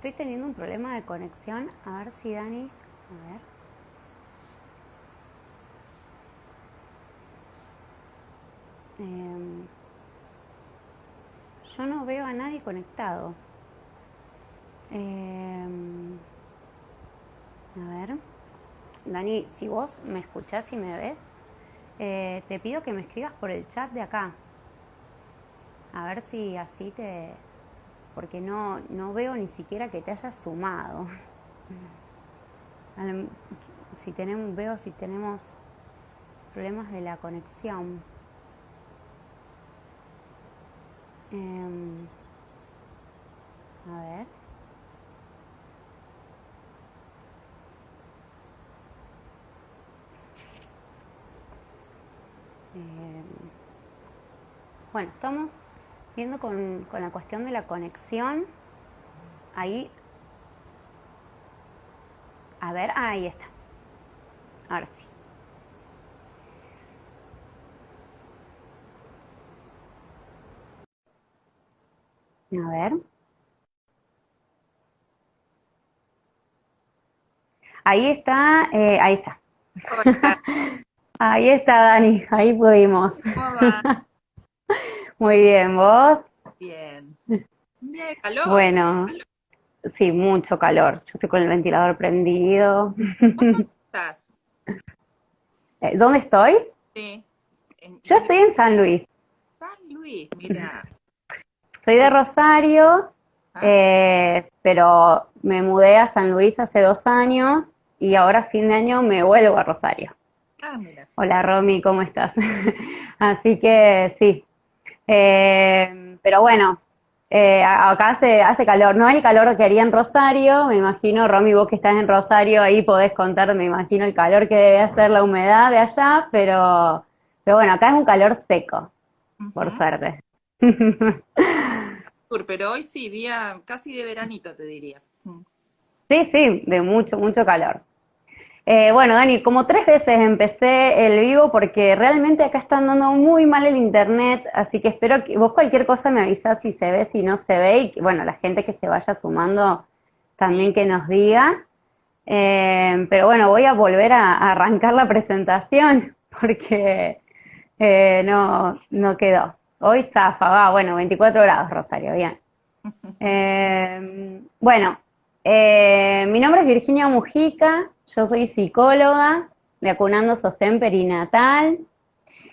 Estoy teniendo un problema de conexión. A ver si Dani... A ver. Em, yo no veo a nadie conectado. Em, a ver. Dani, si vos me escuchás y me ves, te pido que me escribas por el chat de acá. A ver si así te... Porque no veo ni siquiera que te hayas sumado. Si tenemos, veo si tenemos problemas de la conexión. Em, a ver. Bueno, estamos viendo con la cuestión de la conexión. Ahí. A ver, ahí está. Ahora sí. A ver. Ahí está, ahí está. Hola, Ahí está, Dani, ahí pudimos. ¿cómo va? Muy bien, ¿vos? Bien. Bien, calor. Bueno, sí, mucho calor. Yo estoy con el ventilador prendido. ¿Vos dónde estás? ¿Dónde estoy? Sí, Yo estoy en San Luis. San Luis, mira. Soy de Rosario, Ah, pero me mudé a San Luis hace 2 años y ahora a fin de año me vuelvo a Rosario. mira. Hola Romy, ¿cómo estás? Así que sí. Pero bueno, acá hace calor. No hay el calor que haría en Rosario. Me imagino, Romy, vos que estás en Rosario, ahí podés contar, me imagino, el calor que debe hacer la humedad de allá, pero bueno, acá es un calor seco, por Ujú. suerte. Pero hoy sí, día casi de veranito, te diría. Sí, sí, de mucho, mucho calor. Bueno, Dani, como 3 veces empecé el vivo porque realmente acá está andando muy mal el internet, así que espero que vos cualquier cosa me avisás si se ve, si no se ve, y que, bueno, la gente que se vaya sumando Sí. también que nos diga. Pero bueno, voy a volver a arrancar la presentación porque no quedó. Hoy zafa, va, bueno, 24 grados, Rosario, bien. Bueno, mi nombre es Virginia Mujica, yo soy psicóloga de Acunando Sostén Perinatal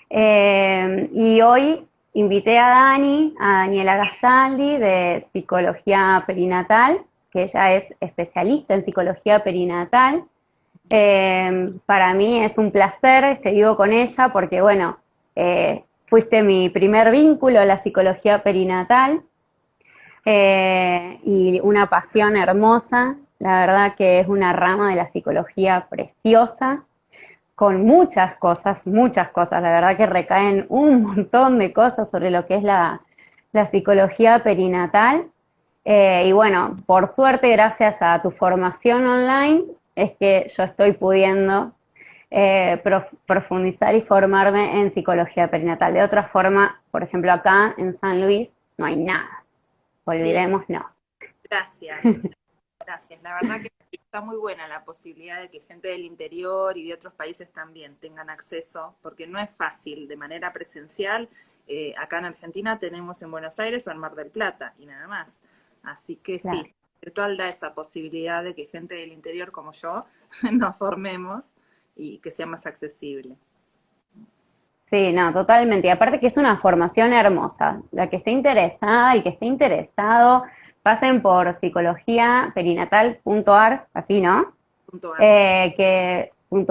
y hoy invité a Daniela Gastaldi de Psicología Perinatal, que ella es especialista en psicología perinatal. Para mí es un placer este vivo con ella porque, bueno, fuiste mi primer vínculo a la psicología perinatal y una pasión hermosa. La verdad que es una rama de la psicología preciosa, con muchas cosas. La verdad que recaen un montón de cosas sobre lo que es la psicología perinatal. Y bueno, por suerte, gracias a tu formación online, es que yo estoy pudiendo profundizar y formarme en psicología perinatal. De otra forma, por ejemplo, acá en San Luis no hay nada. Sí, Olvidémonos. gracias. Gracias. La verdad que está muy buena la posibilidad de que gente del interior y de otros países también tengan acceso, porque no es fácil de manera presencial. Acá en Argentina tenemos en Buenos Aires o en Mar del Plata y nada más. Así que Claro. sí, virtual da esa posibilidad de que gente del interior como yo nos formemos y que sea más accesible. Sí, no, totalmente. Y aparte que es una formación hermosa. La que esté interesada, el que esté interesado, pasen por psicologiaperinatal.ar, así, ¿no? Punto.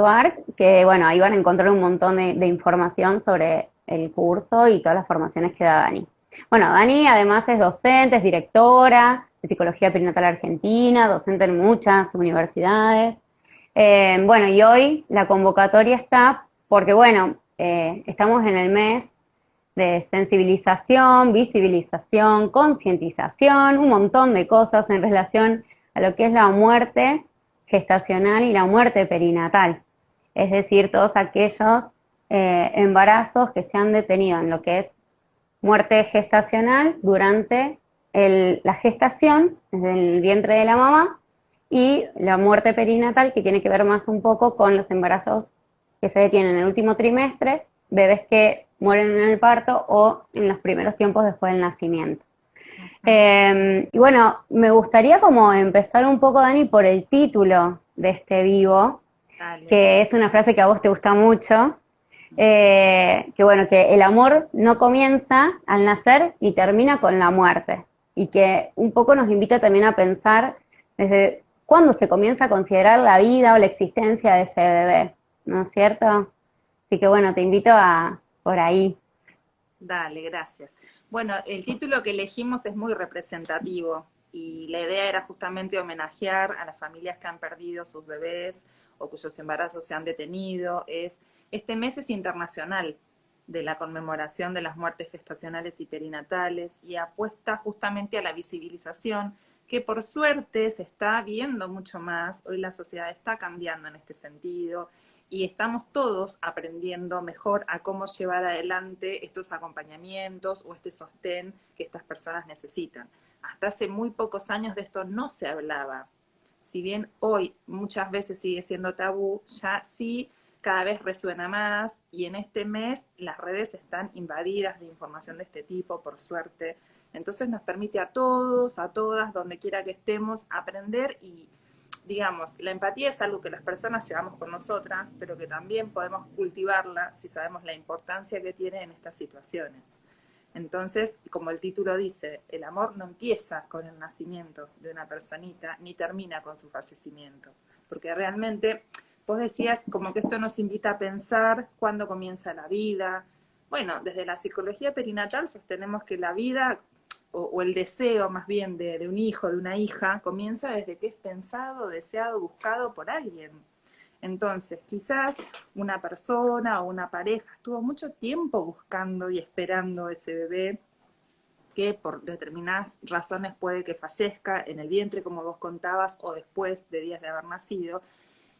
.ar, que bueno, ahí van a encontrar un montón de información sobre el curso y todas las formaciones que da Dani. Bueno, Dani además es docente, es directora de Psicología Perinatal Argentina, docente en muchas universidades. Bueno, y hoy la convocatoria está porque, bueno, estamos en el mes de sensibilización, visibilización, concientización, un montón de cosas en relación a lo que es la muerte gestacional y la muerte perinatal. Es decir, todos aquellos embarazos que se han detenido en lo que es muerte gestacional durante la gestación desde el vientre de la mamá y la muerte perinatal, que tiene que ver más un poco con los embarazos que se detienen en el último trimestre, bebés que mueren en el parto o en los primeros tiempos después del nacimiento. Y bueno, me gustaría como empezar un poco, Dani, por el título de este vivo, Dale. que es una frase que a vos te gusta mucho, que bueno, que el amor no comienza al nacer y termina con la muerte, y que un poco nos invita también a pensar desde cuándo se comienza a considerar la vida o la existencia de ese bebé, ¿no es cierto? Así que bueno, te invito a por ahí. Dale, gracias. Bueno, el título que elegimos es muy representativo y la idea era justamente homenajear a las familias que han perdido sus bebés o cuyos embarazos se han detenido. Este mes es internacional de la conmemoración de las muertes gestacionales y perinatales y apuesta justamente a la visibilización que por suerte se está viendo mucho más. Hoy la sociedad está cambiando en este sentido y estamos todos aprendiendo mejor a cómo llevar adelante estos acompañamientos o este sostén que estas personas necesitan. Hasta hace muy pocos años de esto no se hablaba. Si bien hoy muchas veces sigue siendo tabú, ya sí cada vez resuena más y en este mes las redes están invadidas de información de este tipo, por suerte. Entonces nos permite a todos, a todas, donde quiera que estemos, aprender y digamos, la empatía es algo que las personas llevamos con nosotras, pero que también podemos cultivarla si sabemos la importancia que tiene en estas situaciones. Entonces, como el título dice, el amor no empieza con el nacimiento de una personita, ni termina con su fallecimiento. Porque realmente, vos decías como que esto nos invita a pensar cuándo comienza la vida. Bueno, desde la psicología perinatal sostenemos que la vida o el deseo más bien de un hijo, de una hija, comienza desde que es pensado, deseado, buscado por alguien. Entonces, quizás una persona o una pareja estuvo mucho tiempo buscando y esperando ese bebé que por determinadas razones puede que fallezca en el vientre, como vos contabas, o después de días de haber nacido.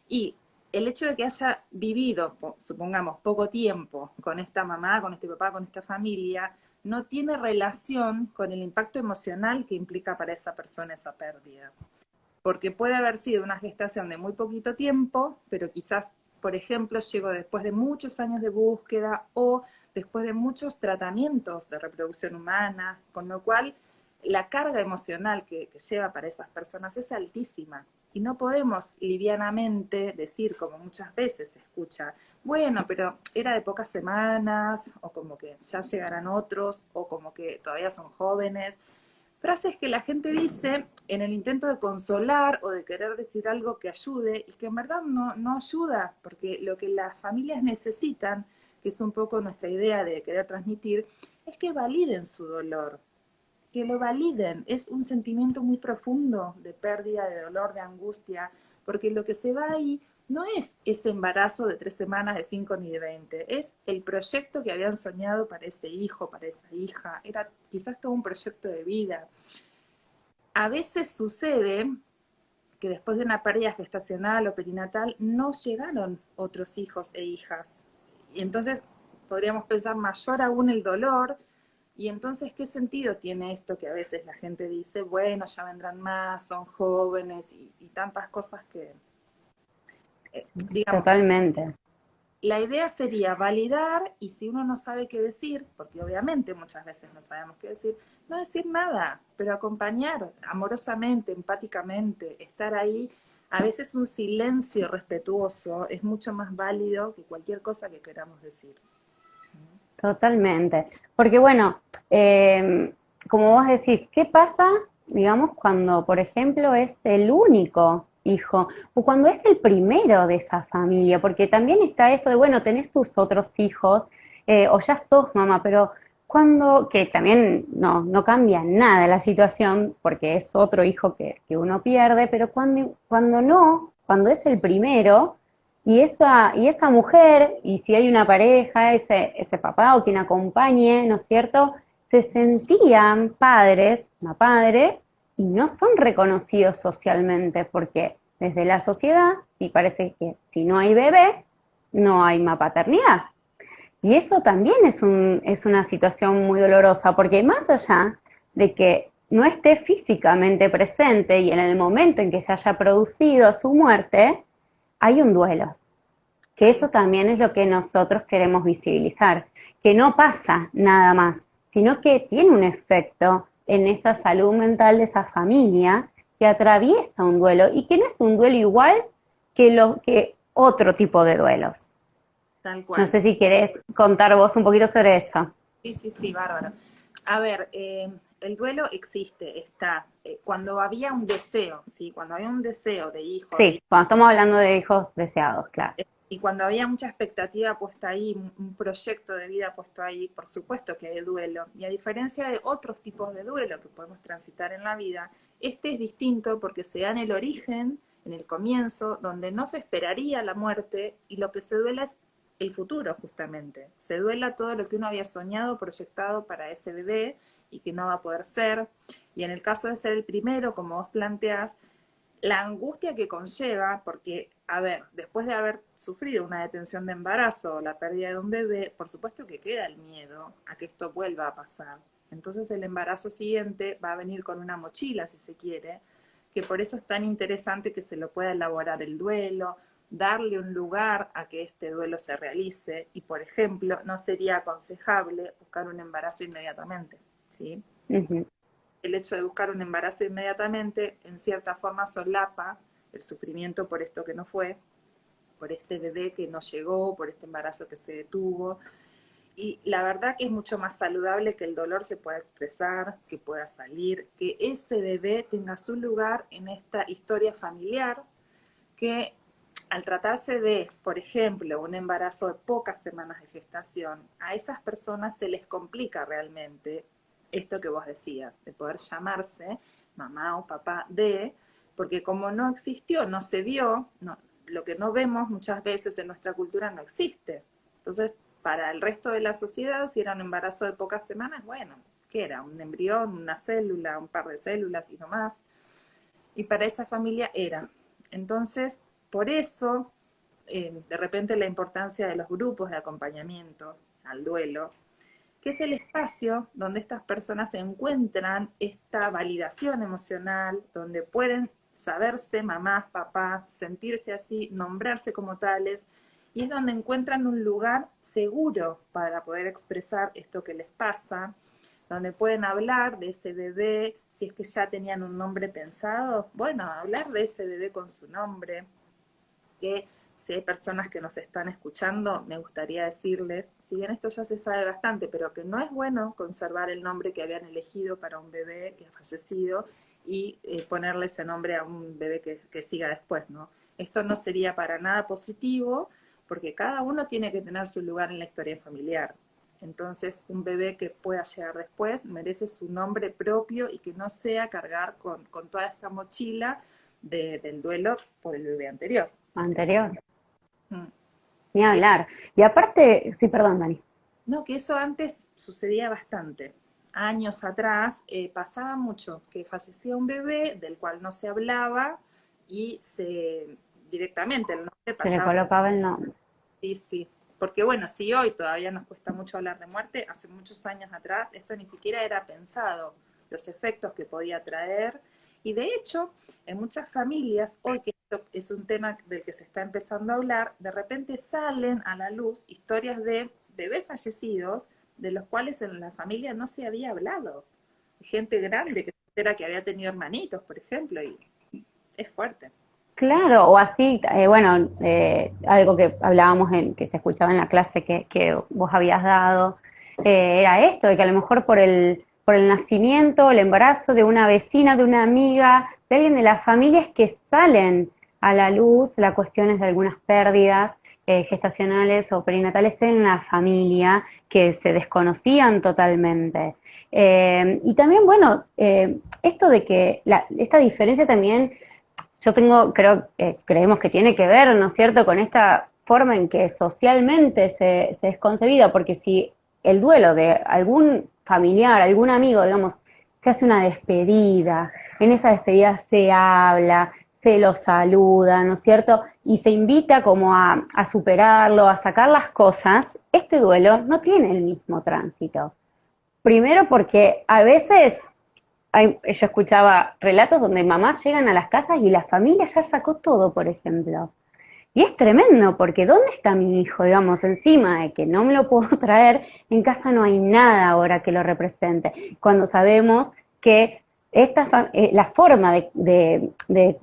Y el hecho de que haya vivido, supongamos, poco tiempo con esta mamá, con este papá, con esta familia, no tiene relación con el impacto emocional que implica para esa persona esa pérdida. Porque puede haber sido una gestación de muy poquito tiempo, pero quizás, por ejemplo, llegó después de muchos años de búsqueda o después de muchos tratamientos de reproducción humana, con lo cual la carga emocional que lleva para esas personas es altísima. Y no podemos livianamente decir, como muchas veces se escucha, bueno, pero era de pocas semanas, o como que ya llegarán otros, o como que todavía son jóvenes. Frases que la gente dice en el intento de consolar o de querer decir algo que ayude y que en verdad no ayuda, porque lo que las familias necesitan, que es un poco nuestra idea de querer transmitir, es que validen su dolor, que lo validen. Es un sentimiento muy profundo de pérdida, de dolor, de angustia, porque lo que se va ahí no es ese embarazo de 3 semanas, de 5 ni de 20, es el proyecto que habían soñado para ese hijo, para esa hija, era quizás todo un proyecto de vida. A veces sucede que después de una pérdida gestacional o perinatal no llegaron otros hijos e hijas. Y entonces podríamos pensar mayor aún el dolor. Y entonces, ¿qué sentido tiene esto que a veces la gente dice, bueno, ya vendrán más, son jóvenes y tantas cosas que, digamos, Totalmente. la idea sería validar y si uno no sabe qué decir, porque obviamente muchas veces no sabemos qué decir, no decir nada, pero acompañar amorosamente, empáticamente, estar ahí. A veces un silencio respetuoso es mucho más válido que cualquier cosa que queramos decir. Totalmente. Porque bueno, como vos decís, ¿qué pasa, digamos, cuando, por ejemplo, es el único hijo o cuando es el primero de esa familia? Porque también está esto de, bueno, tenés tus otros hijos o ya sos mamá, pero cuando, que también no cambia nada la situación porque es otro hijo que uno pierde, pero cuando no, cuando es el primero, y esa mujer, y si hay una pareja, ese papá o quien acompañe, ¿no es cierto? Se sentían padres, no padres, y no son reconocidos socialmente, porque desde la sociedad, y parece que si no hay bebé, no hay más paternidad. Y eso también es una situación muy dolorosa, porque más allá de que no esté físicamente presente y en el momento en que se haya producido su muerte, hay un duelo. Que eso también es lo que nosotros queremos visibilizar, que no pasa nada más, sino que tiene un efecto en esa salud mental de esa familia que atraviesa un duelo y que no es un duelo igual que otro tipo de duelos. Tal No cual. sé si querés contar vos un poquito sobre eso. Sí, sí, sí, bárbaro. A ver, el duelo existe, está. Cuando había un deseo, ¿sí? Cuando había un deseo de hijo, de Sí, cuando estamos hablando de hijos deseados, claro. y cuando había mucha expectativa puesta ahí, un proyecto de vida puesto ahí, por supuesto que hay duelo. Y a diferencia de otros tipos de duelo que podemos transitar en la vida, este es distinto porque se da en el origen, en el comienzo, donde no se esperaría la muerte y lo que se duela es el futuro justamente. Se duela todo lo que uno había soñado, proyectado para ese bebé y que no va a poder ser. Y en el caso de ser el primero, como vos planteás, la angustia que conlleva, porque, a ver, después de haber sufrido una detención de embarazo o la pérdida de un bebé, por supuesto que queda el miedo a que esto vuelva a pasar. Entonces el embarazo siguiente va a venir con una mochila, si se quiere, que por eso es tan interesante que se lo pueda elaborar el duelo, darle un lugar a que este duelo se realice y, por ejemplo, no sería aconsejable buscar un embarazo inmediatamente, ¿sí? Ujú. El hecho de buscar un embarazo inmediatamente, en cierta forma, solapa el sufrimiento por esto que no fue, por este bebé que no llegó, por este embarazo que se detuvo. Y la verdad que es mucho más saludable que el dolor se pueda expresar, que pueda salir, que ese bebé tenga su lugar en esta historia familiar, que al tratarse de, por ejemplo, un embarazo de pocas semanas de gestación, a esas personas se les complica realmente esto que vos decías, de poder llamarse mamá o papá de, porque como no existió, no se vio, no, lo que no vemos muchas veces en nuestra cultura no existe. Entonces, para el resto de la sociedad, si era un embarazo de pocas semanas, bueno, ¿qué era? Un embrión, una célula, un par de células y no más. Y para esa familia era. Entonces, por eso, de repente la importancia de los grupos de acompañamiento al duelo, que es el espacio donde estas personas encuentran esta validación emocional, donde pueden saberse mamás, papás, sentirse así, nombrarse como tales, y es donde encuentran un lugar seguro para poder expresar esto que les pasa, donde pueden hablar de ese bebé, si es que ya tenían un nombre pensado, bueno, hablar de ese bebé con su nombre, que si hay personas que nos están escuchando, me gustaría decirles, si bien esto ya se sabe bastante, pero que no es bueno conservar el nombre que habían elegido para un bebé que ha fallecido y ponerle ese nombre a un bebé que siga después, ¿no? Esto no sería para nada positivo porque cada uno tiene que tener su lugar en la historia familiar. Entonces, un bebé que pueda llegar después merece su nombre propio y que no sea cargar con toda esta mochila del duelo por el bebé anterior. Anterior, Mm. ni Que, hablar. Y aparte, sí, perdón, Dani. no, que eso antes sucedía bastante. Años atrás pasaba mucho que fallecía un bebé del cual no se hablaba y directamente el nombre Se le pasaba. colocaba el nombre. Sí, sí. Porque bueno, si hoy todavía nos cuesta mucho hablar de muerte, hace muchos años atrás esto ni siquiera era pensado, los efectos que podía traer. Y de hecho, en muchas familias, hoy que esto es un tema del que se está empezando a hablar, de repente salen a la luz historias de bebés fallecidos de los cuales en la familia no se había hablado. Gente grande que era que había tenido hermanitos, por ejemplo, y es fuerte. Claro, o así, bueno, algo que hablábamos, que se escuchaba en la clase que vos habías dado, era esto, de que a lo mejor por el nacimiento, el embarazo de una vecina, de una amiga, de alguien de la familia, es que salen a la luz las cuestiones de algunas pérdidas gestacionales o perinatales en la familia que se desconocían totalmente. Y también, bueno, esto de que esta diferencia también yo creemos que tiene que ver, ¿no es cierto?, con esta forma en que socialmente se es concebida, porque si el duelo de algún familiar, algún amigo, digamos, se hace una despedida, en esa despedida se habla, se lo saluda, ¿no es cierto?, y se invita como a superarlo, a sacar las cosas, este duelo no tiene el mismo tránsito. Primero porque a veces yo escuchaba relatos donde mamás llegan a las casas y la familia ya sacó todo, por ejemplo. Y es tremendo, porque ¿dónde está mi hijo? Digamos, encima de que no me lo puedo traer, en casa no hay nada ahora que lo represente. Cuando sabemos que la forma no es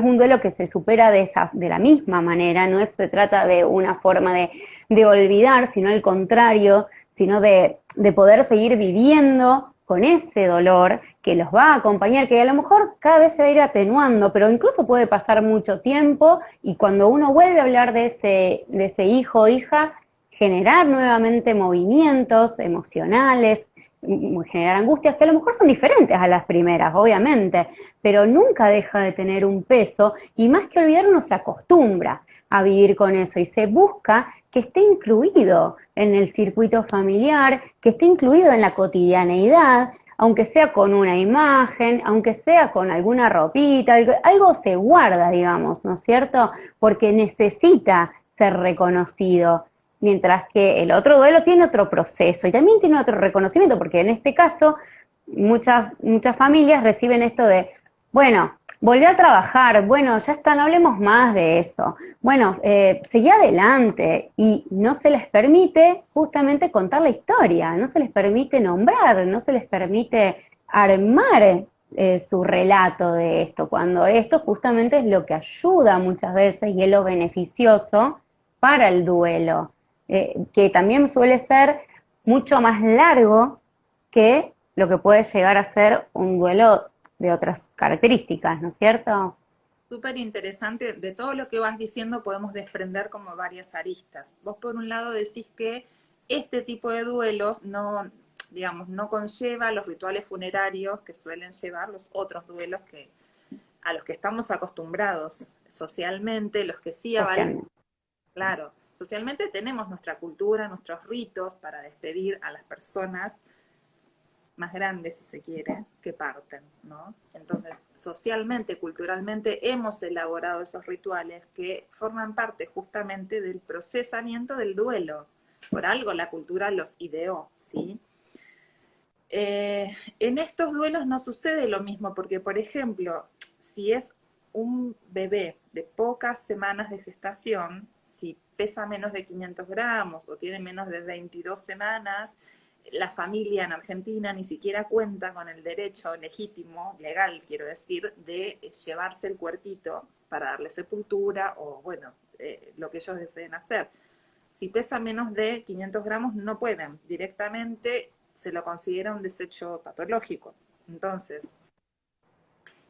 un duelo que se supera de la misma manera, se trata de una forma de olvidar, sino al contrario, sino de poder seguir viviendo con ese dolor que los va a acompañar, que a lo mejor cada vez se va a ir atenuando, pero incluso puede pasar mucho tiempo y cuando uno vuelve a hablar de ese hijo o hija, generar nuevamente movimientos emocionales, generar angustias que a lo mejor son diferentes a las primeras, obviamente, pero nunca deja de tener un peso y más que olvidar uno se acostumbra a vivir con eso y se busca que esté incluido en el circuito familiar, que esté incluido en la cotidianeidad, aunque sea con una imagen, aunque sea con alguna ropita, algo se guarda, digamos, ¿no es cierto? Porque necesita ser reconocido, mientras que el otro duelo tiene otro proceso y también tiene otro reconocimiento, porque en este caso muchas familias reciben esto de, bueno, volví a trabajar, bueno, ya está, no hablemos más de eso. Bueno, seguí adelante y no se les permite justamente contar la historia, no se les permite nombrar, no se les permite armar su relato de esto, cuando esto justamente es lo que ayuda muchas veces y es lo beneficioso para el duelo, que también suele ser mucho más largo que lo que puede llegar a ser un duelo de otras características, ¿no es cierto? Súper interesante, de todo lo que vas diciendo podemos desprender como varias aristas. Vos por un lado decís que este tipo de duelos no, digamos, no conlleva los rituales funerarios que suelen llevar los otros duelos que, a los que estamos acostumbrados socialmente, los que sí avalan, Socialmente. claro, socialmente tenemos nuestra cultura, nuestros ritos para despedir a las personas más grandes, si se quiere, que parten, ¿no? Entonces, socialmente, culturalmente, hemos elaborado esos rituales que forman parte justamente del procesamiento del duelo. Por algo la cultura los ideó, ¿sí? En estos duelos no sucede lo mismo, porque, por ejemplo, si es un bebé de pocas semanas de gestación, si pesa menos de 500 gramos o tiene menos de 22 semanas, la familia en Argentina ni siquiera cuenta con el derecho legítimo, legal quiero decir, de llevarse el cuerpito para darle sepultura o, bueno, lo que ellos deseen hacer. Si pesa menos de 500 gramos no pueden, directamente se lo considera un desecho patológico. Entonces,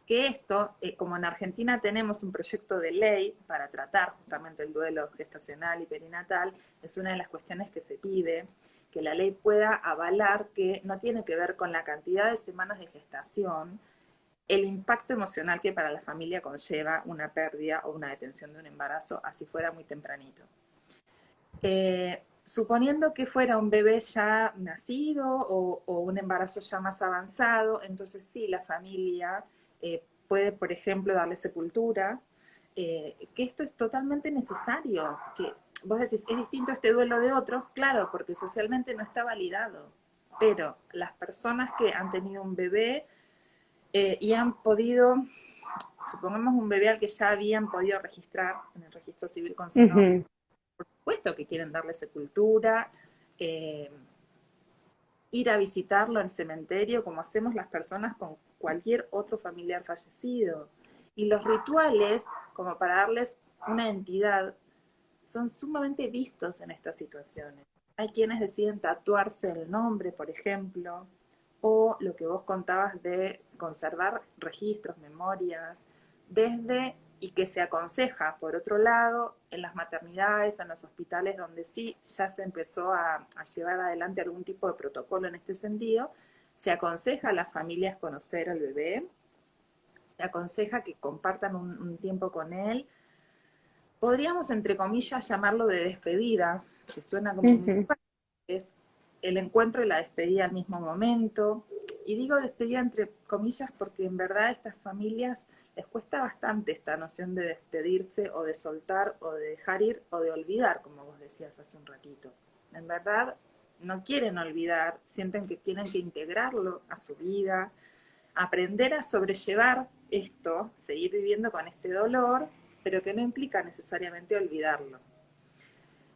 que esto, como en Argentina tenemos un proyecto de ley para tratar justamente el duelo gestacional y perinatal, es una de las cuestiones que se pide, que la ley pueda avalar que no tiene que ver con la cantidad de semanas de gestación, el impacto emocional que para la familia conlleva una pérdida o una detención de un embarazo, así fuera muy tempranito. Suponiendo que fuera un bebé ya nacido o un embarazo ya más avanzado, entonces sí, la familia puede, por ejemplo, darle sepultura, que esto es totalmente necesario, que vos decís, ¿es distinto este duelo de otros? Claro, porque socialmente no está validado, pero las personas que han tenido un bebé y han podido, supongamos un bebé al que ya habían podido registrar en el registro civil con su nombre, Ujú. por supuesto que quieren darle sepultura, eh, ir a visitarlo al cementerio como hacemos las personas con cualquier otro familiar fallecido. Y los rituales, como para darles una entidad, son sumamente vistos en estas situaciones. Hay quienes deciden tatuarse el nombre, por ejemplo, o lo que vos contabas de conservar registros, memorias, desde y que se aconseja, por otro lado, en las maternidades, en los hospitales donde sí ya se empezó a llevar adelante algún tipo de protocolo en este sentido, se aconseja a las familias conocer al bebé, se aconseja que compartan un tiempo con él. Podríamos, entre comillas, llamarlo de despedida, que suena como muy Ujú. fuerte, es el encuentro y la despedida al mismo momento. Y digo despedida entre comillas porque en verdad a estas familias les cuesta bastante esta noción de despedirse o de soltar o de dejar ir o de olvidar, como vos decías hace un ratito. En verdad no quieren olvidar, sienten que tienen que integrarlo a su vida, aprender a sobrellevar esto, seguir viviendo con este dolor, pero que no implica necesariamente olvidarlo.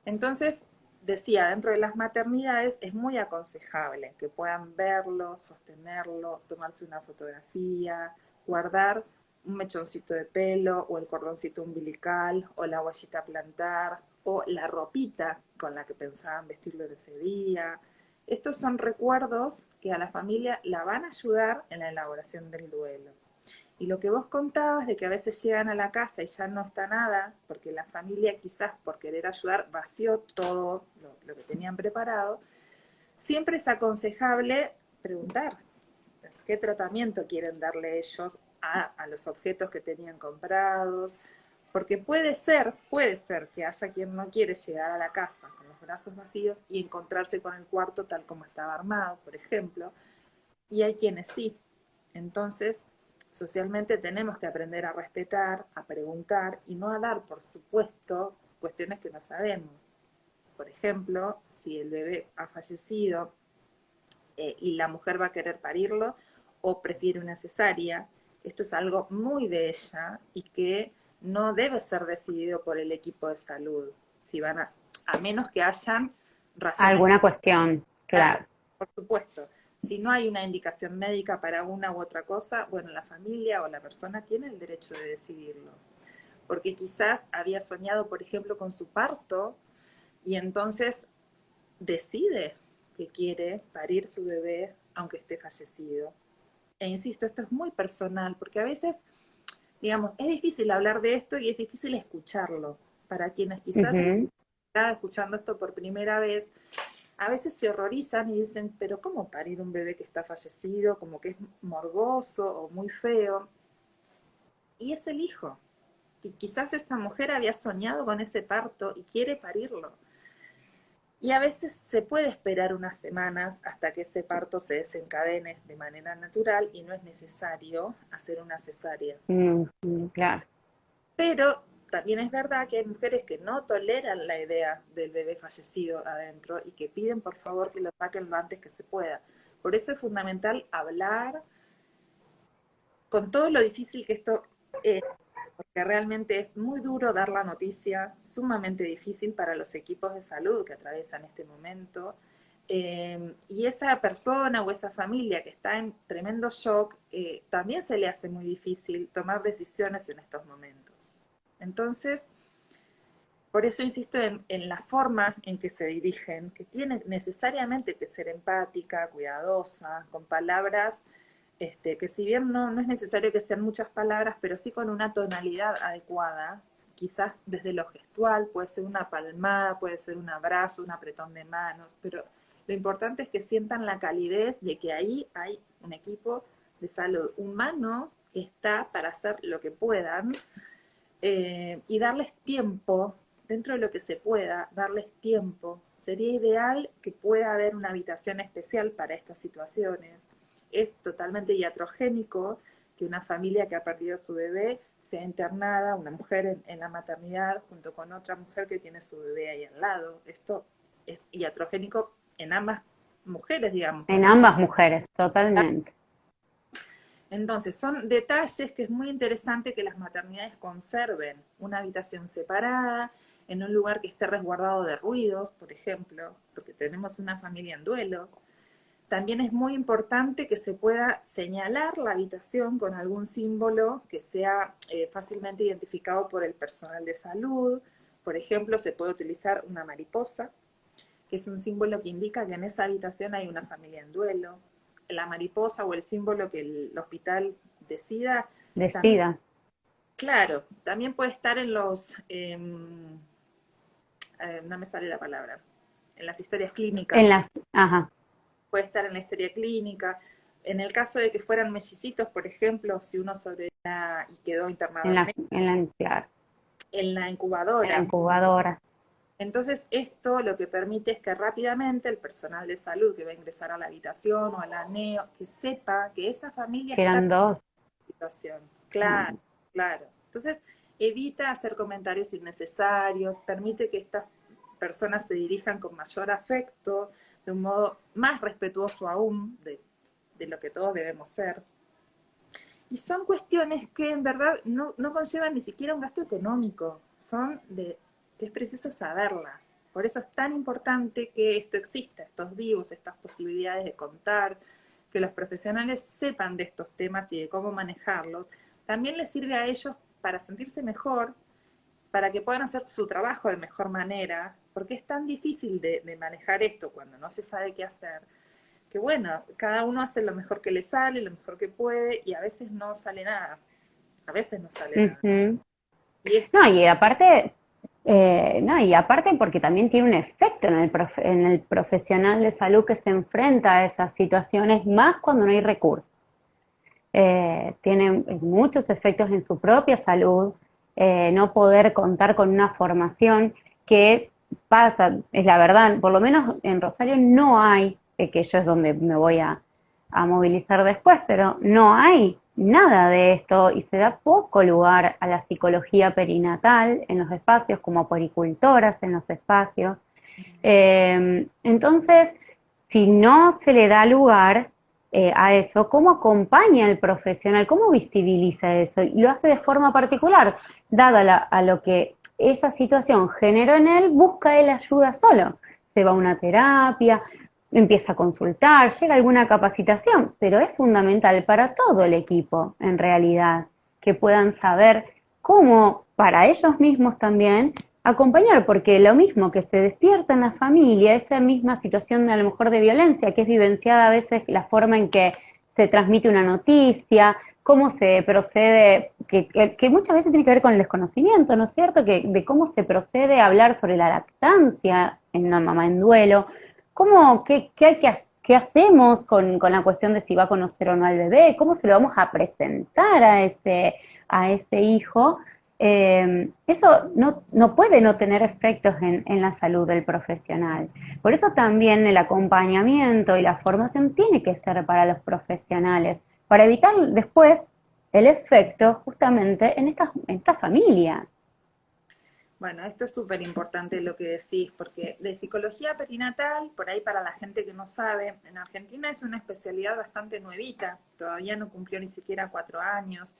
Entonces, decía, dentro de las maternidades es muy aconsejable que puedan verlo, sostenerlo, tomarse una fotografía, guardar un mechoncito de pelo o el cordoncito umbilical o la huellita plantar o la ropita con la que pensaban vestirlo en ese día. Estos son recuerdos que a la familia la van a ayudar en la elaboración del duelo. Y lo que vos contabas de que a veces llegan a la casa y ya no está nada, porque la familia quizás por querer ayudar vació todo lo que tenían preparado, siempre es aconsejable preguntar qué tratamiento quieren darle ellos a los objetos que tenían comprados, porque puede ser que haya quien no quiere llegar a la casa con los brazos vacíos y encontrarse con el cuarto tal como estaba armado, por ejemplo, y hay quienes sí. Entonces, socialmente tenemos que aprender a respetar, a preguntar y no a dar por supuesto cuestiones que no sabemos. Por ejemplo, si el bebé ha fallecido y la mujer va a querer parirlo o prefiere una cesárea, esto es algo muy de ella y que no debe ser decidido por el equipo de salud, si van a menos que hayan razones. Alguna cuestión, claro. Por supuesto. Si no hay una indicación médica para una u otra cosa, bueno, la familia o la persona tiene el derecho de decidirlo. Porque quizás había soñado, por ejemplo, con su parto y entonces decide que quiere parir su bebé aunque esté fallecido. E insisto, esto es muy personal porque a veces, digamos, es difícil hablar de esto y es difícil escucharlo. Para quienes quizás están escuchando esto por primera vez, a veces se horrorizan y dicen, pero ¿cómo parir un bebé que está fallecido? Como que es morboso o muy feo. Y es el hijo. Y quizás esa mujer había soñado con ese parto y quiere parirlo. Y a veces se puede esperar unas semanas hasta que ese parto se desencadene de manera natural y no es necesario hacer una cesárea. Claro. Pero también es verdad que hay mujeres que no toleran la idea del bebé fallecido adentro y que piden por favor que lo saquen lo antes que se pueda. Por eso es fundamental hablar con todo lo difícil que esto es, porque realmente es muy duro dar la noticia, sumamente difícil para los equipos de salud que atraviesan este momento. Y esa persona o esa familia que está en tremendo shock, también se le hace muy difícil tomar decisiones en estos momentos. Entonces, por eso insisto en la forma en que se dirigen, que tiene necesariamente que ser empática, cuidadosa, con palabras que si bien no es necesario que sean muchas palabras, pero sí con una tonalidad adecuada, quizás desde lo gestual, puede ser una palmada, puede ser un abrazo, un apretón de manos, pero lo importante es que sientan la calidez de que ahí hay un equipo de salud humano que está para hacer lo que puedan y darles tiempo, dentro de lo que se pueda, darles tiempo. Sería ideal que pueda haber una habitación especial para estas situaciones. Es totalmente iatrogénico que una familia que ha perdido a su bebé sea internada, una mujer en la maternidad, junto con otra mujer que tiene su bebé ahí al lado. Esto es iatrogénico en ambas mujeres, digamos. En ambas mujeres, totalmente. Entonces, son detalles que es muy interesante que las maternidades conserven una habitación separada, en un lugar que esté resguardado de ruidos, por ejemplo, porque tenemos una familia en duelo. También es muy importante que se pueda señalar la habitación con algún símbolo que sea fácilmente identificado por el personal de salud. Por ejemplo, se puede utilizar una mariposa, que es un símbolo que indica que en esa habitación hay una familia en duelo. La mariposa o el símbolo que el hospital decida. Decida. Claro, también puede estar en los, no me sale la palabra, en las historias clínicas. Ajá. Puede estar en la historia clínica. En el caso de que fueran mellicitos, por ejemplo, si uno sobrevivió y quedó internado Claro. en la incubadora. En la incubadora. Entonces, esto lo que permite es que rápidamente el personal de salud que va a ingresar a la habitación o a la NEO, que sepa que esa familia está Eran dos. en situación. Claro, claro. Entonces, evita hacer comentarios innecesarios, permite que estas personas se dirijan con mayor afecto, de un modo más respetuoso aún de lo que todos debemos ser. Y son cuestiones que en verdad no conllevan ni siquiera un gasto económico, son de que es preciso saberlas. Por eso es tan importante que esto exista, estos vivos, estas posibilidades de contar, que los profesionales sepan de estos temas y de cómo manejarlos. También les sirve a ellos para sentirse mejor, para que puedan hacer su trabajo de mejor manera, porque es tan difícil de manejar esto cuando no se sabe qué hacer, que bueno, cada uno hace lo mejor que le sale, lo mejor que puede, y a veces no sale nada. A veces no sale nada. Ujú. Y esto, No, y aparte, no, y aparte porque también tiene un efecto en el profesional de salud que se enfrenta a esas situaciones, más cuando no hay recursos. Tiene muchos efectos en su propia salud, no poder contar con una formación que pasa, es la verdad, por lo menos en Rosario no hay, que yo es donde me voy a movilizar después, pero no hay nada de esto y se da poco lugar a la psicología perinatal en los espacios, como puericultoras en los espacios. Entonces, si no se le da lugar a eso, ¿cómo acompaña el profesional? ¿Cómo visibiliza eso? Y lo hace de forma particular, dada a lo que esa situación generó en él, busca él ayuda solo. Se va a una terapia, empieza a consultar, llega a alguna capacitación, pero es fundamental para todo el equipo, en realidad, que puedan saber cómo, para ellos mismos también, acompañar, porque lo mismo que se despierta en la familia, esa misma situación a lo mejor de violencia, que es vivenciada a veces la forma en que se transmite una noticia, cómo se procede, que muchas veces tiene que ver con el desconocimiento, ¿no es cierto? De cómo se procede a hablar sobre la lactancia en una mamá en duelo, cómo, qué hacemos con la cuestión de si va a conocer o no al bebé, cómo se lo vamos a presentar a ese hijo. Eso no puede no tener efectos en la salud del profesional. Por eso también el acompañamiento y la formación tiene que ser para los profesionales, para evitar después el efecto justamente en esta familia. bueno, esto es súper importante lo que decís, porque de psicología perinatal, por ahí para la gente que no sabe, en Argentina es una especialidad bastante nuevita, todavía no cumplió ni siquiera 4 años.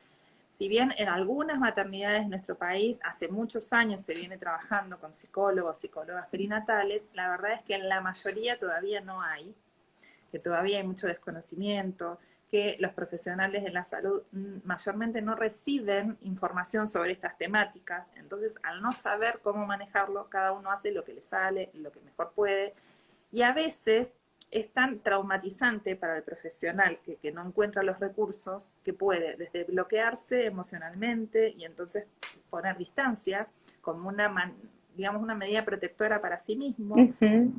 Si bien en algunas maternidades de nuestro país hace muchos años se viene trabajando con psicólogos, psicólogas perinatales, la verdad es que en la mayoría todavía no hay, que todavía hay mucho desconocimiento, que los profesionales de la salud mayormente no reciben información sobre estas temáticas, entonces al no saber cómo manejarlo, cada uno hace lo que le sale, lo que mejor puede, y a veces es tan traumatizante para el profesional que no encuentra los recursos, que puede desde bloquearse emocionalmente y entonces poner distancia como digamos, una medida protectora para sí mismo, Ujú,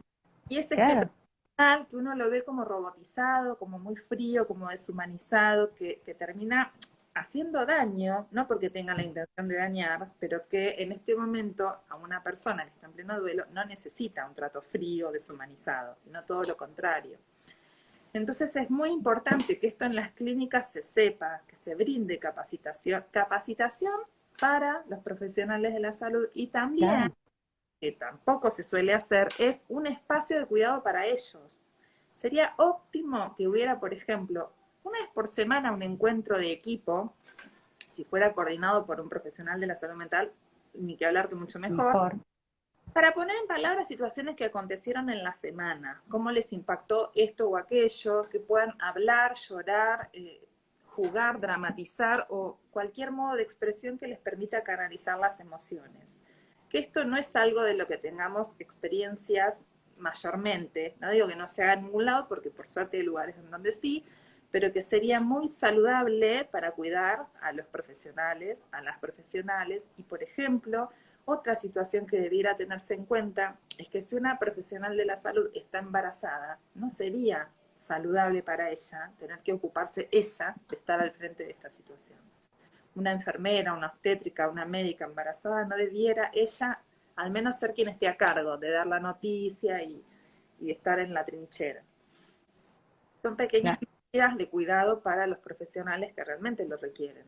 y es este claro. personal que uno lo ve como robotizado, como muy frío, como deshumanizado, que termina haciendo daño, no porque tenga la intención de dañar, pero que en este momento a una persona que está en pleno duelo no necesita un trato frío, deshumanizado, sino todo lo contrario. Entonces es muy importante que esto en las clínicas se sepa, que se brinde capacitación para los profesionales de la salud y también Claro. que tampoco se suele hacer, es un espacio de cuidado para ellos. Sería óptimo que hubiera, por ejemplo, una vez por semana un encuentro de equipo, si fuera coordinado por un profesional de la salud mental, ni que hablar que mucho mejor, Mejor. para poner en palabras situaciones que acontecieron en la semana, cómo les impactó esto o aquello, que puedan hablar, llorar, jugar, dramatizar o cualquier modo de expresión que les permita canalizar las emociones. Que esto no es algo de lo que tengamos experiencias mayormente, no digo que no se haga en ningún lado, porque por suerte hay lugares en donde sí, pero que sería muy saludable para cuidar a los profesionales, a las profesionales, y por ejemplo, otra situación que debiera tenerse en cuenta es que si una profesional de la salud está embarazada, no sería saludable para ella tener que ocuparse ella de estar al frente de esta situación. Una enfermera, una obstétrica, una médica embarazada no debiera ella al menos ser quien esté a cargo de dar la noticia y estar en la trinchera. Son pequeñas Claro. medidas de cuidado para los profesionales que realmente lo requieren.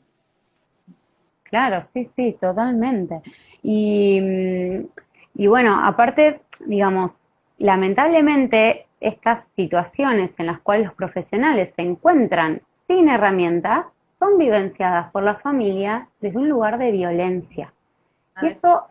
Claro, sí, sí, totalmente. Y, y bueno, aparte, digamos, lamentablemente estas situaciones en las cuales los profesionales se encuentran sin herramientas son vivenciadas por la familia desde un lugar de violencia. A Y veces, eso,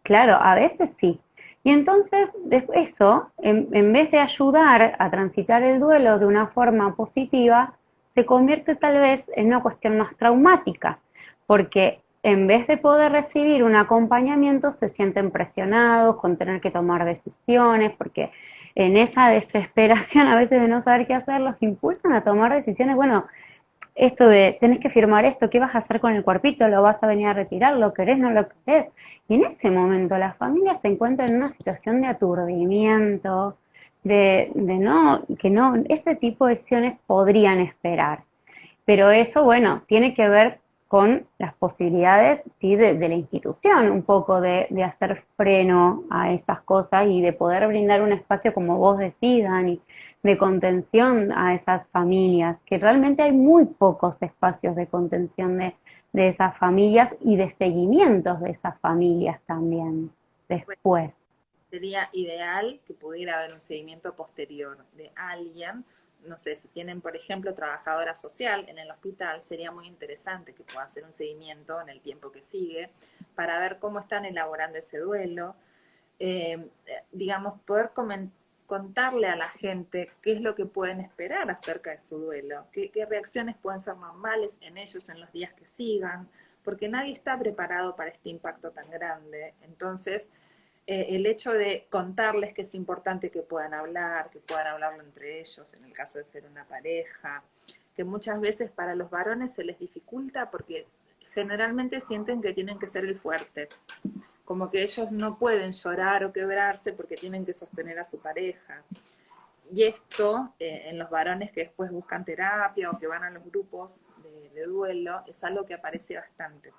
claro, a veces sí. Y entonces eso, en vez de ayudar a transitar el duelo de una forma positiva, se convierte tal vez en una cuestión más traumática, porque en vez de poder recibir un acompañamiento, se sienten presionados con tener que tomar decisiones, porque en esa desesperación a veces de no saber qué hacer, los impulsan a tomar decisiones, bueno, esto de tenés que firmar esto, ¿qué vas a hacer con el cuerpito? ¿Lo vas a venir a retirar? ¿Lo querés? ¿No lo querés? Y en ese momento la familia se encuentra en una situación de aturdimiento, de no, que no, ese tipo de decisiones podrían esperar. Pero eso, bueno, tiene que ver con las posibilidades, sí, de la institución, un poco de hacer freno a esas cosas y de poder brindar un espacio, como vos decís, Dani, de contención a esas familias, que realmente hay muy pocos espacios de contención de esas familias y de seguimientos de esas familias también pues, después. sería ideal que pudiera haber un seguimiento posterior de alguien. No sé, si tienen, por ejemplo, trabajadora social en el hospital, sería muy interesante que pueda hacer un seguimiento en el tiempo que sigue para ver cómo están elaborando ese duelo. Digamos, poder contarle a la gente qué es lo que pueden esperar acerca de su duelo, qué reacciones pueden ser normales en ellos en los días que sigan, porque nadie está preparado para este impacto tan grande. Entonces, el hecho de contarles que es importante que puedan hablar, que puedan hablarlo entre ellos, en el caso de ser una pareja, que muchas veces para los varones se les dificulta porque generalmente sienten que tienen que ser el fuerte, como que ellos no pueden llorar o quebrarse porque tienen que sostener a su pareja. Y esto, en los varones que después buscan terapia o que van a los grupos de duelo, es algo que aparece bastante,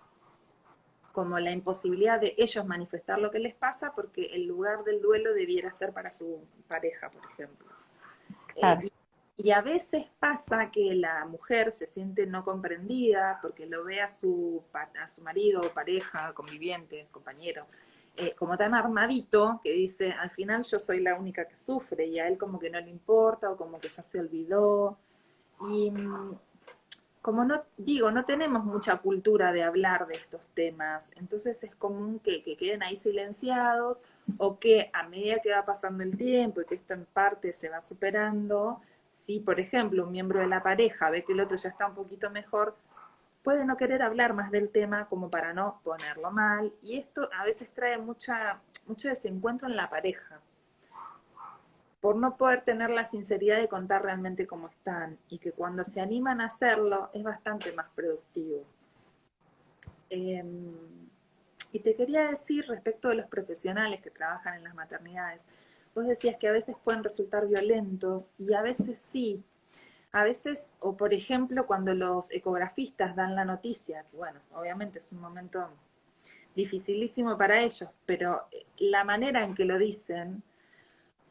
como la imposibilidad de ellos manifestar lo que les pasa porque el lugar del duelo debiera ser para su pareja, por ejemplo. Claro. Y a veces pasa que la mujer se siente no comprendida porque lo ve a su marido o pareja, conviviente, compañero, como tan armadito que dice, al final yo soy la única que sufre y a él como que no le importa o como que ya se olvidó. Y como no digo, no tenemos mucha cultura de hablar de estos temas, entonces es común que queden ahí silenciados o que a medida que va pasando el tiempo y que esto en parte se va superando, si por ejemplo un miembro de la pareja ve que el otro ya está un poquito mejor, puede no querer hablar más del tema como para no ponerlo mal, y esto a veces trae mucho desencuentro en la pareja por no poder tener la sinceridad de contar realmente cómo están y que cuando se animan a hacerlo es bastante más productivo. Eh, y te quería decir respecto de los profesionales que trabajan en las maternidades, vos decías que a veces pueden resultar violentos y a veces sí. A veces, o por ejemplo, cuando los ecografistas dan la noticia, que bueno, obviamente es un momento dificilísimo para ellos, pero la manera en que lo dicen,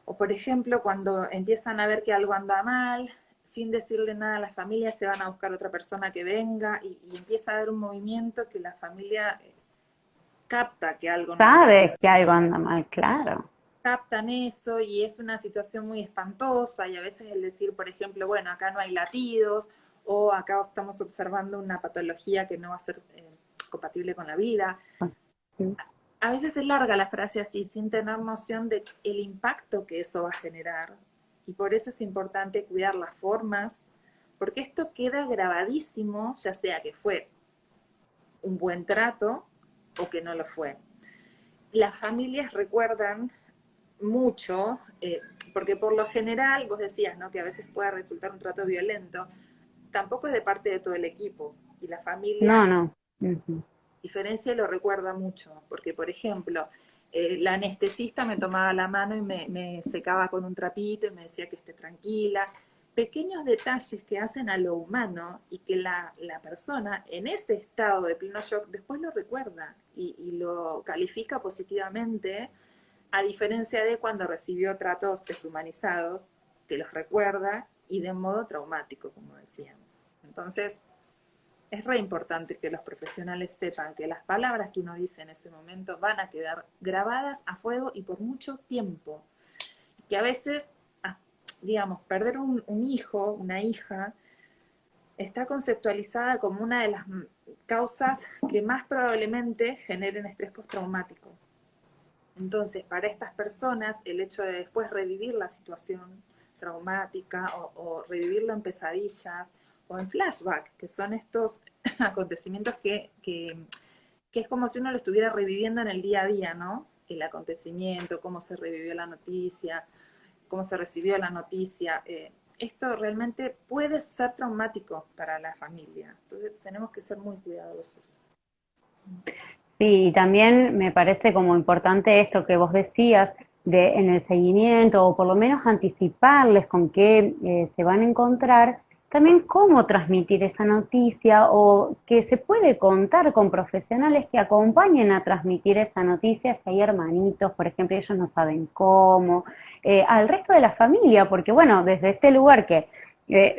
o por ejemplo, cuando empiezan a ver que algo anda mal, sin decirle nada a la familia, se van a buscar otra persona que venga y empieza a haber un movimiento que la familia capta que algo no anda, Sabes que algo anda mal, claro. captan eso y es una situación muy espantosa y a veces el decir, por ejemplo, bueno, acá no hay latidos o acá estamos observando una patología que no va a ser compatible con la vida. A veces es larga la frase así, sin tener noción de el impacto que eso va a generar. Y por eso es importante cuidar las formas, porque esto queda grabadísimo, ya sea que fue un buen trato o que no lo fue. Las familias recuerdan mucho, porque por lo general, vos decías, ¿no? Que a veces puede resultar un trato violento, tampoco es de parte de todo el equipo. Y la familia No, no. Ujú. diferencia lo recuerda mucho, porque por ejemplo, la anestesista me tomaba la mano y me secaba con un trapito y me decía que esté tranquila. Pequeños detalles que hacen a lo humano y que la persona en ese estado de pleno shock después lo recuerda y lo califica positivamente, a diferencia de cuando recibió tratos deshumanizados, que los recuerda y de modo traumático, como decíamos. Entonces, es re importante que los profesionales sepan que las palabras que uno dice en ese momento van a quedar grabadas a fuego y por mucho tiempo. Que a veces digamos, perder un hijo, una hija, está conceptualizada como una de las causas que más probablemente generen estrés postraumático. Entonces, para estas personas, el hecho de después revivir la situación traumática o revivirlo en pesadillas o en flashback, que son estos acontecimientos que es como si uno lo estuviera reviviendo en el día a día, ¿no? El acontecimiento, cómo se revivió la noticia, cómo se recibió la noticia. Esto realmente puede ser traumático para la familia. Entonces tenemos que ser muy cuidadosos. Sí, y también me parece como importante esto que vos decías de en el seguimiento o por lo menos anticiparles con qué se van a encontrar, también cómo transmitir esa noticia o que se puede contar con profesionales que acompañen a transmitir esa noticia si hay hermanitos, por ejemplo, ellos no saben cómo, al resto de la familia, porque bueno, desde este lugar que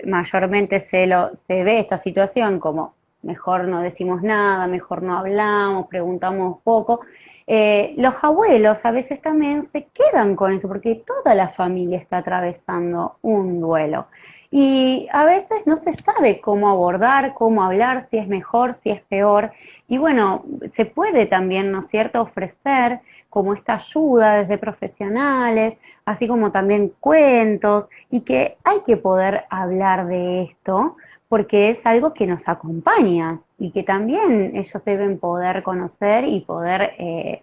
mayormente se ve esta situación como mejor no decimos nada, mejor no hablamos, preguntamos poco. Los abuelos a veces también se quedan con eso, porque toda la familia está atravesando un duelo. Y a veces no se sabe cómo abordar, cómo hablar, si es mejor, si es peor. Y bueno, se puede también, ¿no es cierto?, ofrecer como esta ayuda desde profesionales, así como también cuentos, y que hay que poder hablar de esto porque es algo que nos acompaña y que también ellos deben poder conocer y poder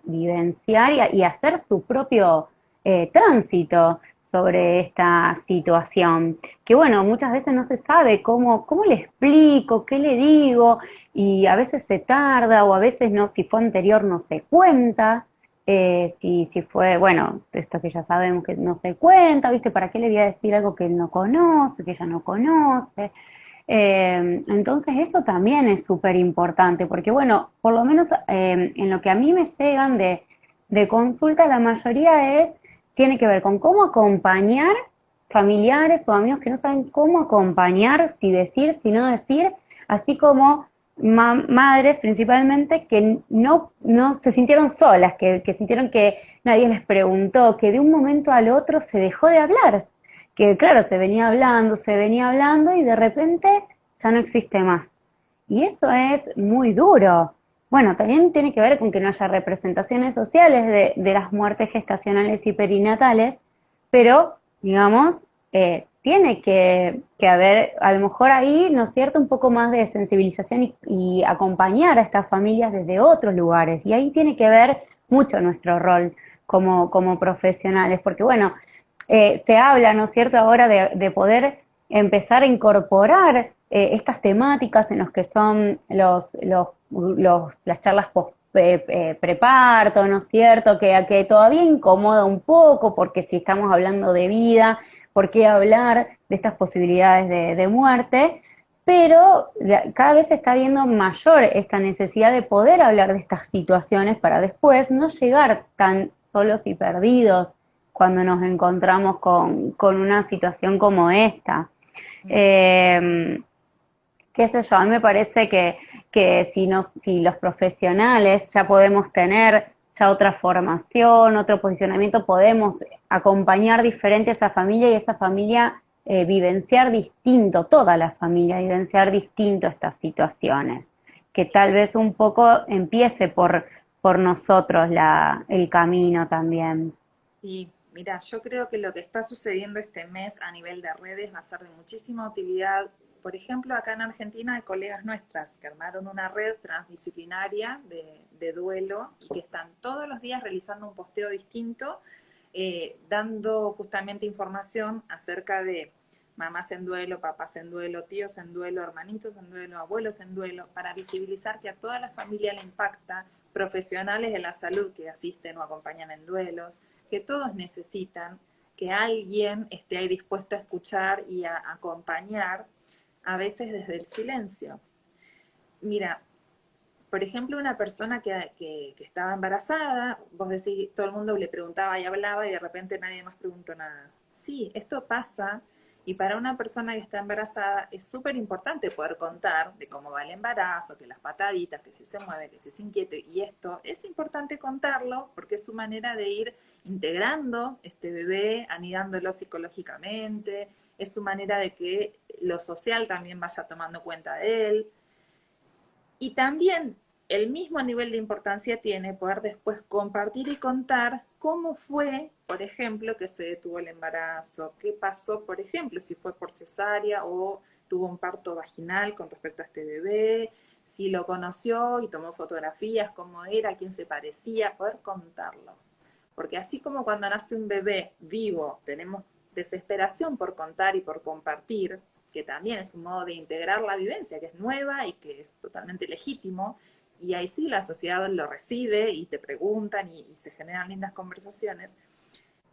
vivenciar y hacer su propio tránsito sobre esta situación. Que bueno, muchas veces no se sabe cómo le explico, qué le digo, y a veces se tarda o a veces no, si fue anterior no se cuenta. Si fue, bueno, esto que ya sabemos que no se cuenta, ¿viste? ¿Para qué le voy a decir algo que él no conoce, que ella no conoce? Entonces eso también es súper importante, porque bueno, por lo menos en lo que a mí me llegan de consulta, la mayoría tiene que ver con cómo acompañar familiares o amigos que no saben cómo acompañar, si decir, si no decir, así como madres principalmente que no se sintieron solas, que sintieron que nadie les preguntó, que de un momento al otro se dejó de hablar, que claro, se venía hablando y de repente ya no existe más. Y eso es muy duro. Bueno, también tiene que ver con que no haya representaciones sociales de las muertes gestacionales y perinatales, pero, digamos, tiene que haber, a lo mejor ahí, ¿no es cierto?, un poco más de sensibilización y acompañar a estas familias desde otros lugares. Y ahí tiene que ver mucho nuestro rol como profesionales, porque bueno, se habla, ¿no es cierto?, ahora de poder empezar a incorporar estas temáticas en los que son las charlas post preparto, ¿no es cierto?, que todavía incomoda un poco, porque si estamos hablando de vida, ¿por qué hablar de estas posibilidades de muerte? Pero cada vez se está viendo mayor esta necesidad de poder hablar de estas situaciones para después no llegar tan solos y perdidos cuando nos encontramos con una situación como esta. Eh, Qué sé yo, a mí me parece que si los profesionales ya podemos tener ya otra formación, otro posicionamiento, podemos acompañar diferente a esa familia y esa familia vivenciar distinto, toda la familia vivenciar distinto estas situaciones. Que tal vez un poco empiece por nosotros el camino también. Sí, mira, yo creo que lo que está sucediendo este mes a nivel de redes va a ser de muchísima utilidad. Por ejemplo, acá en Argentina hay colegas nuestras que armaron una red transdisciplinaria de duelo y que están todos los días realizando un posteo distinto, dando justamente información acerca de mamás en duelo, papás en duelo, tíos en duelo, hermanitos en duelo, abuelos en duelo, para visibilizar que a toda la familia le impacta, profesionales de la salud que asisten o acompañan en duelos, que todos necesitan que alguien esté ahí dispuesto a escuchar y a acompañar, a veces desde el silencio. Mira, por ejemplo, una persona que estaba embarazada, vos decís, todo el mundo le preguntaba y hablaba y de repente nadie más preguntó nada. Sí, esto pasa Y para una persona que está embarazada es súper importante poder contar de cómo va el embarazo, que las pataditas, que si se mueve, que si se inquiete, y esto es importante contarlo porque es su manera de ir integrando este bebé, anidándolo psicológicamente, es su manera de que lo social también vaya tomando cuenta de él. Y también el mismo nivel de importancia tiene poder después compartir y contar cómo fue, por ejemplo, que se detuvo el embarazo, qué pasó, por ejemplo, si fue por cesárea o tuvo un parto vaginal con respecto a este bebé, si lo conoció y tomó fotografías, cómo era, a quién se parecía, poder contarlo. Porque así como cuando nace un bebé vivo tenemos desesperación por contar y por compartir, que también es un modo de integrar la vivencia, que es nueva y que es totalmente legítimo, y ahí sí la sociedad lo recibe y te preguntan y se generan lindas conversaciones,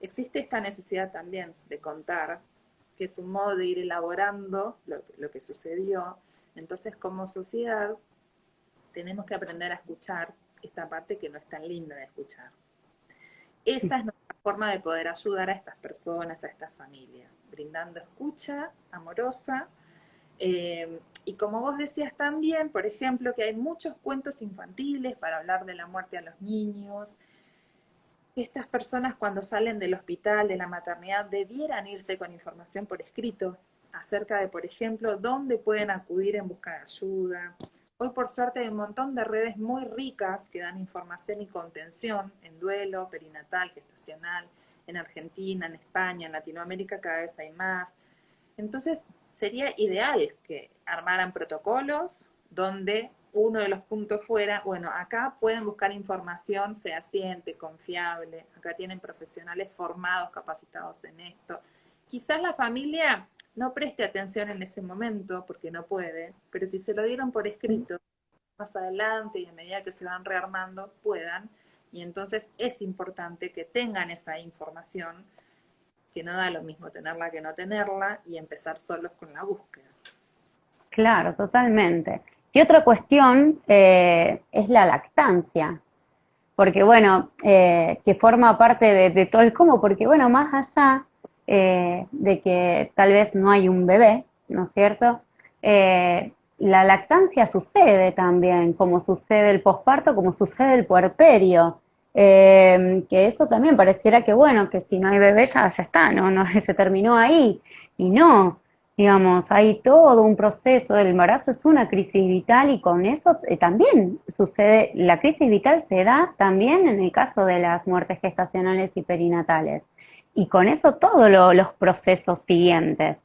existe esta necesidad también de contar, que es un modo de ir elaborando lo que sucedió. Entonces, como sociedad, tenemos que aprender a escuchar esta parte que no es tan linda de escuchar. Esa es nuestra forma de poder ayudar a estas personas, a estas familias, brindando escucha amorosa. Y como vos decías también, por ejemplo, que hay muchos cuentos infantiles para hablar de la muerte a los niños. Estas personas cuando salen del hospital, de la maternidad, debieran irse con información por escrito acerca de, por ejemplo, dónde pueden acudir en busca de ayuda. Hoy por suerte hay un montón de redes muy ricas que dan información y contención en duelo, perinatal, gestacional, en Argentina, en España, en Latinoamérica cada vez hay más. Entonces sería ideal que armaran protocolos donde uno de los puntos fuera, bueno, acá pueden buscar información fehaciente, confiable, acá tienen profesionales formados, capacitados en esto. Quizás la familia no preste atención en ese momento porque no puede, pero si se lo dieron por escrito, más adelante y a medida que se van rearmando, puedan. Y entonces es importante que tengan esa información, que no da lo mismo tenerla que no tenerla, y empezar solos con la búsqueda. Claro, totalmente. Y otra cuestión es la lactancia, porque bueno, que forma parte de todo el cómo, porque bueno, más allá de que tal vez no hay un bebé, ¿no es cierto? La lactancia sucede también, como sucede el posparto, como sucede el puerperio, que eso también pareciera que bueno, que si no hay bebé ya está, no se terminó ahí, y no. Digamos, hay todo un proceso, el embarazo es una crisis vital y con eso también sucede, la crisis vital se da también en el caso de las muertes gestacionales y perinatales. Y con eso todos los procesos siguientes.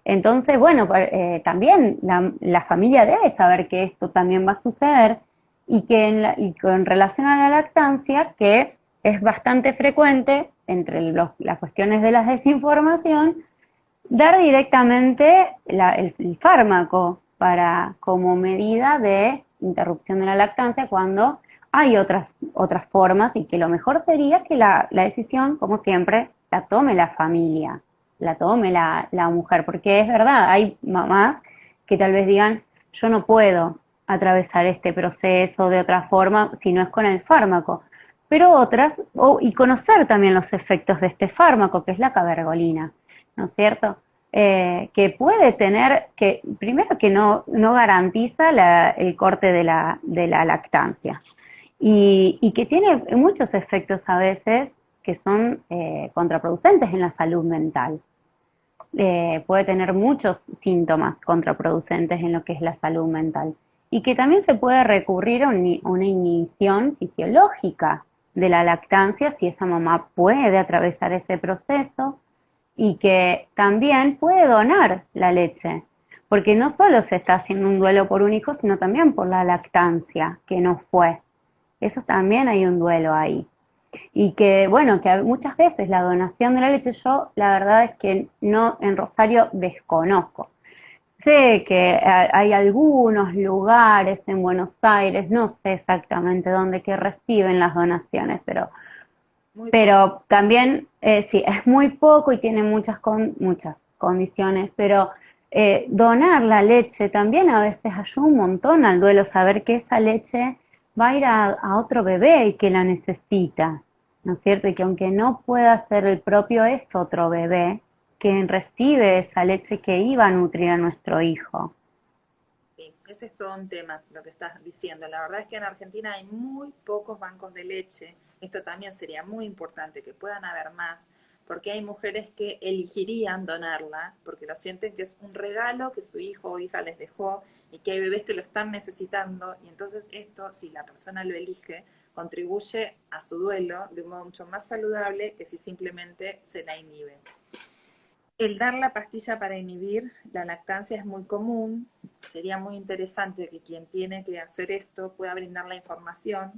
Entonces, bueno, también la familia debe saber que esto también va a suceder y que y con relación a la lactancia, que es bastante frecuente entre las cuestiones de la desinformación, dar directamente el fármaco para, como medida de interrupción de la lactancia cuando hay otras formas y que lo mejor sería que la decisión, como siempre, la tome la familia, la tome la mujer, porque es verdad, hay mamás que tal vez digan, yo no puedo atravesar este proceso de otra forma si no es con el fármaco, pero otras, y conocer también los efectos de este fármaco, que es la cabergolina, ¿no es cierto? Que puede tener, que primero que no garantiza el corte de la lactancia y que tiene muchos efectos a veces que son contraproducentes en la salud mental. Puede tener muchos síntomas contraproducentes en lo que es la salud mental y que también se puede recurrir a una inhibición fisiológica de la lactancia si esa mamá puede atravesar ese proceso y que también puede donar la leche, porque no solo se está haciendo un duelo por un hijo, sino también por la lactancia que no fue. Eso también hay un duelo ahí. Y que, bueno, que muchas veces la donación de la leche, yo la verdad es que no, en Rosario desconozco. Sé que hay algunos lugares en Buenos Aires, no sé exactamente dónde, que reciben las donaciones, pero también, sí, es muy poco y tiene muchas condiciones, pero donar la leche también a veces ayuda un montón al duelo, saber que esa leche va a ir a otro bebé y que la necesita, ¿no es cierto? Y que aunque no pueda ser el propio, es otro bebé que recibe esa leche que iba a nutrir a nuestro hijo. Sí, ese es todo un tema, lo que estás diciendo. La verdad es que en Argentina hay muy pocos bancos de leche. Esto también sería muy importante, que puedan haber más, porque hay mujeres que elegirían donarla, porque lo sienten que es un regalo que su hijo o hija les dejó y que hay bebés que lo están necesitando. Y entonces esto, si la persona lo elige, contribuye a su duelo de un modo mucho más saludable que si simplemente se la inhibe. El dar la pastilla para inhibir la lactancia es muy común. Sería muy interesante que quien tiene que hacer esto pueda brindar la información.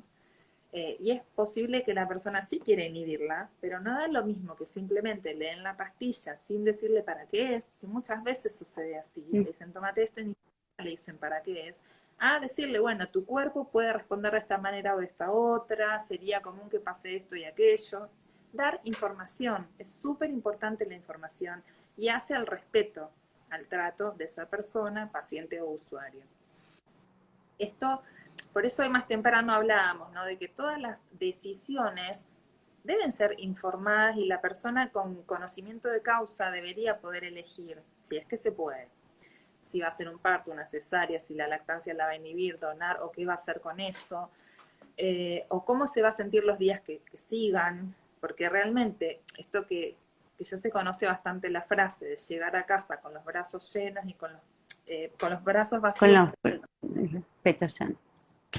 Y es posible que la persona sí quiera inhibirla, pero no da lo mismo que simplemente le den la pastilla sin decirle para qué es, que muchas veces sucede así. Le dicen, tómate esto y ni le dicen para qué es. A decirle, bueno, tu cuerpo puede responder de esta manera o de esta otra, sería común que pase esto y aquello. Dar información, es súper importante la información y hace al respeto al trato de esa persona, paciente o usuario. Esto, por eso hoy más temprano hablábamos, ¿no? De que todas las decisiones deben ser informadas y la persona con conocimiento de causa debería poder elegir, si es que se puede, si va a ser un parto, una cesárea, si la lactancia la va a inhibir, donar o qué va a hacer con eso, o cómo se va a sentir los días que sigan, porque realmente esto que ya se conoce bastante la frase de llegar a casa con los brazos llenos y con los brazos Con vacíos, los pechos llenos.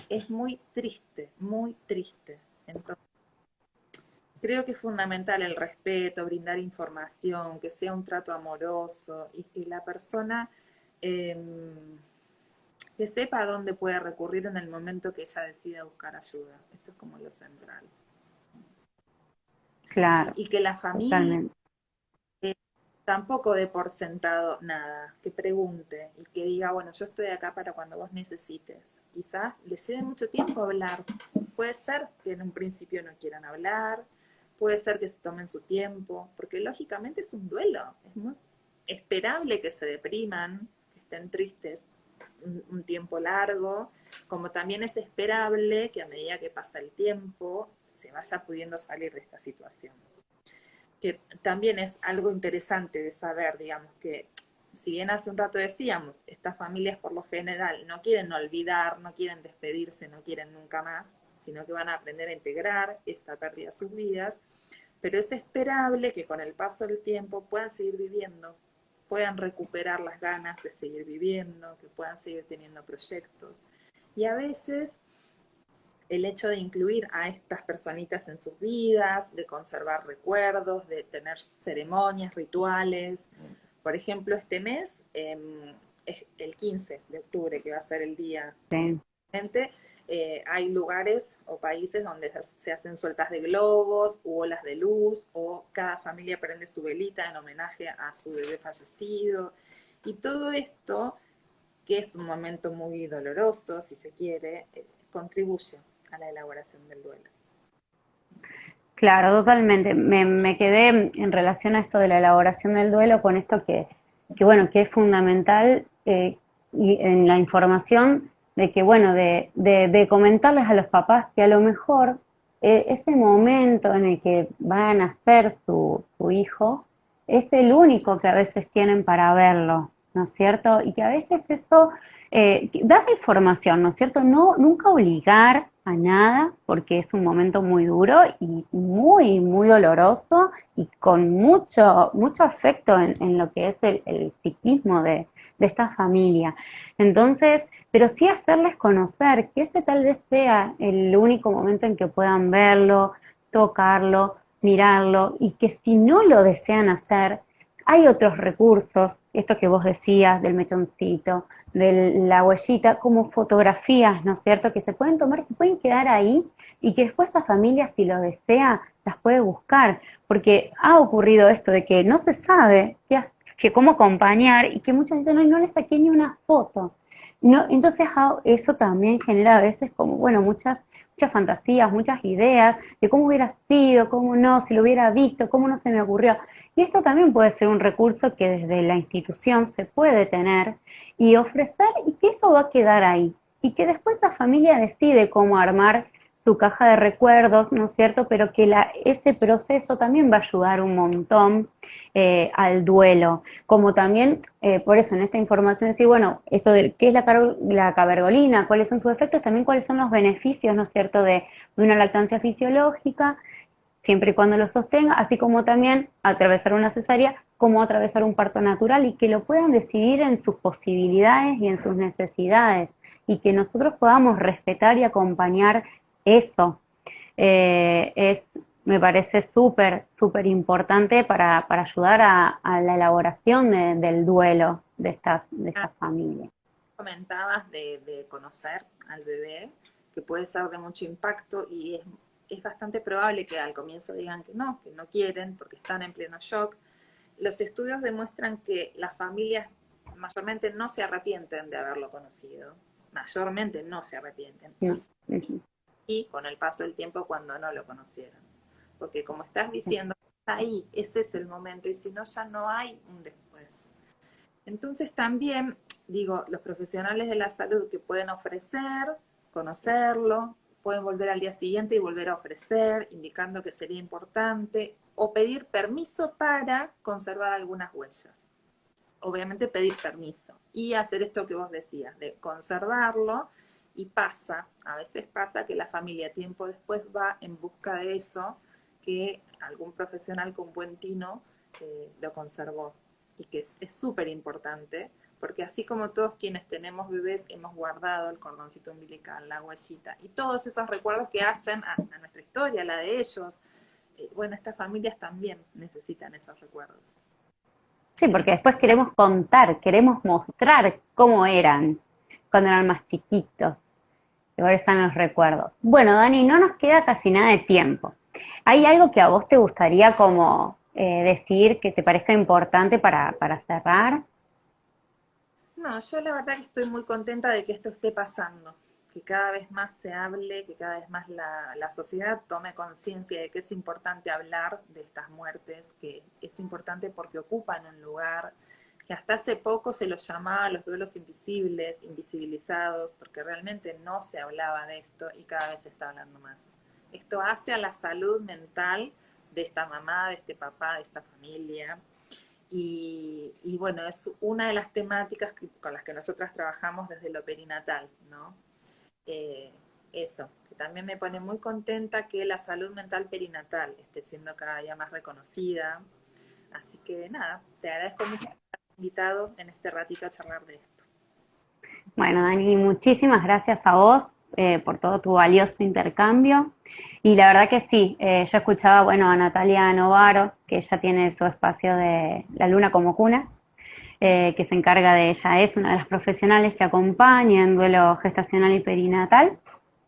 es muy triste, muy triste. Entonces, creo que es fundamental el respeto, brindar información, que sea un trato amoroso y que la persona eh, que sepa a dónde puede recurrir en el momento que ella decida buscar ayuda. Esto es como lo central. Claro, Y que la familia totalmente. tampoco dé por sentado nada, que pregunte y que diga, bueno, yo estoy acá para cuando vos necesites. Quizás les lleve mucho tiempo hablar. Puede ser que en un principio no quieran hablar, puede ser que se tomen su tiempo, porque lógicamente es un duelo. Es muy esperable que se depriman, que estén tristes un tiempo largo, como también es esperable que a medida que pasa el tiempo se vaya pudiendo salir de esta situación, que también es algo interesante de saber, digamos, que si bien hace un rato decíamos, estas familias por lo general no quieren olvidar, no quieren despedirse, no quieren nunca más, sino que van a aprender a integrar esta pérdida a sus vidas, pero es esperable que con el paso del tiempo puedan seguir viviendo, puedan recuperar las ganas de seguir viviendo, que puedan seguir teniendo proyectos. Y a veces el hecho de incluir a estas personitas en sus vidas, de conservar recuerdos, de tener ceremonias, rituales. Por ejemplo, este mes es el 15 de octubre, que va a ser el día. Sí. Hay lugares o países donde se hacen sueltas de globos u olas de luz, o cada familia prende su velita en homenaje a su bebé fallecido. Y todo esto, que es un momento muy doloroso, si se quiere, contribuye a la elaboración del duelo. Claro, totalmente. Me quedé en relación a esto de la elaboración del duelo con esto que bueno, que es fundamental y en la información de que, bueno, de comentarles a los papás que a lo mejor ese momento en el que van a nacer su hijo es el único que a veces tienen para verlo, ¿no es cierto? Y que a veces eso dar la información, ¿no es cierto? No, nunca obligar a nada, porque es un momento muy duro y muy, muy doloroso y con mucho, mucho afecto en lo que es el psiquismo de esta familia. Entonces, pero sí hacerles conocer que ese tal vez sea el único momento en que puedan verlo, tocarlo, mirarlo, y que si no lo desean hacer, hay otros recursos, esto que vos decías del mechoncito, de la huellita, como fotografías, ¿no es cierto?, que se pueden tomar, que pueden quedar ahí y que después esa familia, si lo desea, las puede buscar, porque ha ocurrido esto de que no se sabe que cómo acompañar y que muchas dicen, no, no le saqué ni una foto. No, entonces eso también genera a veces como, bueno, muchas fantasías, muchas ideas de cómo hubiera sido, cómo no, si lo hubiera visto, cómo no se me ocurrió. Y esto también puede ser un recurso que desde la institución se puede tener y ofrecer, y que eso va a quedar ahí. Y que después la familia decide cómo armar su caja de recuerdos, ¿no es cierto? Pero que ese proceso también va a ayudar un montón al duelo, como también, por eso en esta información decir, bueno, eso de qué es la cabergolina, cuáles son sus efectos, también cuáles son los beneficios, ¿no es cierto?, de una lactancia fisiológica, siempre y cuando lo sostenga, así como también atravesar una cesárea, como atravesar un parto natural, y que lo puedan decidir en sus posibilidades y en sus necesidades, y que nosotros podamos respetar y acompañar eso. Me parece súper importante para ayudar a la elaboración del duelo de estas familias. Comentabas de conocer al bebé, que puede ser de mucho impacto y es bastante probable que al comienzo digan que no quieren porque están en pleno shock. Los estudios demuestran que las familias mayormente no se arrepienten de haberlo conocido, mayormente no se arrepienten, No. Uh-huh. y con el paso del tiempo cuando no lo conocieron. Porque como estás diciendo, ahí, ese es el momento, y si no, ya no hay un después. Entonces también, digo, los profesionales de la salud que pueden ofrecer, conocerlo, pueden volver al día siguiente y volver a ofrecer, indicando que sería importante, o pedir permiso para conservar algunas huellas. Obviamente pedir permiso y hacer esto que vos decías, de conservarlo, y a veces pasa que la familia tiempo después va en busca de eso, que algún profesional con buen tino lo conservó, y que es súper importante, porque así como todos quienes tenemos bebés hemos guardado el cordoncito umbilical, la huellita, y todos esos recuerdos que hacen a nuestra historia, la de ellos, bueno, estas familias también necesitan esos recuerdos. Sí, porque después queremos contar, queremos mostrar cómo eran cuando eran más chiquitos. Y ahora están los recuerdos. Bueno, Dani, no nos queda casi nada de tiempo. ¿Hay algo que a vos te gustaría como decir que te parezca importante para cerrar? No, yo la verdad que estoy muy contenta de que esto esté pasando, que cada vez más se hable, que cada vez más la sociedad tome conciencia de que es importante hablar de estas muertes, que es importante porque ocupan un lugar, que hasta hace poco se los llamaba los duelos invisibles, invisibilizados, porque realmente no se hablaba de esto y cada vez se está hablando más. Esto hace a la salud mental de esta mamá, de este papá, de esta familia. Y bueno, es una de las temáticas con las que nosotras trabajamos desde lo perinatal, ¿no? Eh, Eso, que también me pone muy contenta que la salud mental perinatal esté siendo cada día más reconocida. Así que nada, te agradezco mucho por haber invitado en este ratito a charlar de esto. Bueno, Dani, muchísimas gracias a vos por todo tu valioso intercambio. Y la verdad que sí, yo escuchaba, bueno, a Natalia Novaro, que ella tiene su espacio de La Luna como Cuna, que se encarga de ella, es una de las profesionales que acompaña en duelo gestacional y perinatal,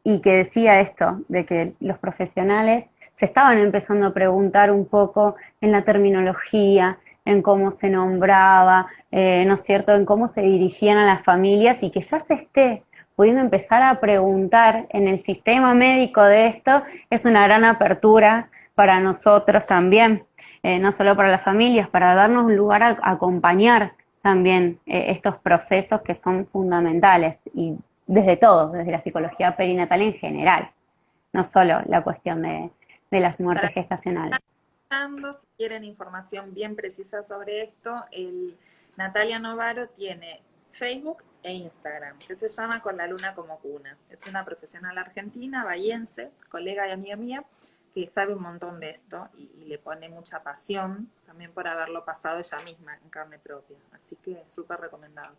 y que decía esto, de que los profesionales se estaban empezando a preguntar un poco en la terminología, en cómo se nombraba, ¿no es cierto?, en cómo se dirigían a las familias, y que ya se esté pudiendo empezar a preguntar en el sistema médico de esto, es una gran apertura para nosotros también, no solo para las familias, para darnos un lugar a acompañar también estos procesos que son fundamentales, y desde todo, desde la psicología perinatal en general, no solo la cuestión de las muertes Para gestacionales. si quieren información bien precisa sobre esto, Natalia Novaro tiene Facebook e Instagram, que se llama Con la Luna como Cuna. Es una profesional argentina, bahiense, colega y amiga mía, que sabe un montón de esto y le pone mucha pasión, también por haberlo pasado ella misma en carne propia. Así que súper recomendado.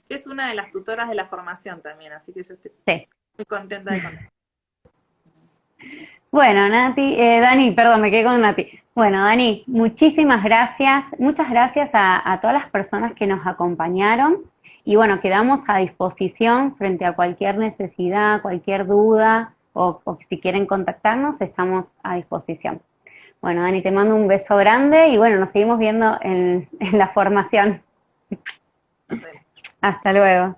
Es una de las tutoras de la formación también, así que yo estoy Sí. muy contenta de contar. Bueno, Nati, Dani, perdón, me quedé con Nati. Bueno, Dani, muchísimas gracias, muchas gracias a todas las personas que nos acompañaron, y bueno, quedamos a disposición frente a cualquier necesidad, cualquier duda, o si quieren contactarnos, estamos a disposición. Bueno, Dani, te mando un beso grande y bueno, nos seguimos viendo en la formación. Nos vemos. Hasta luego.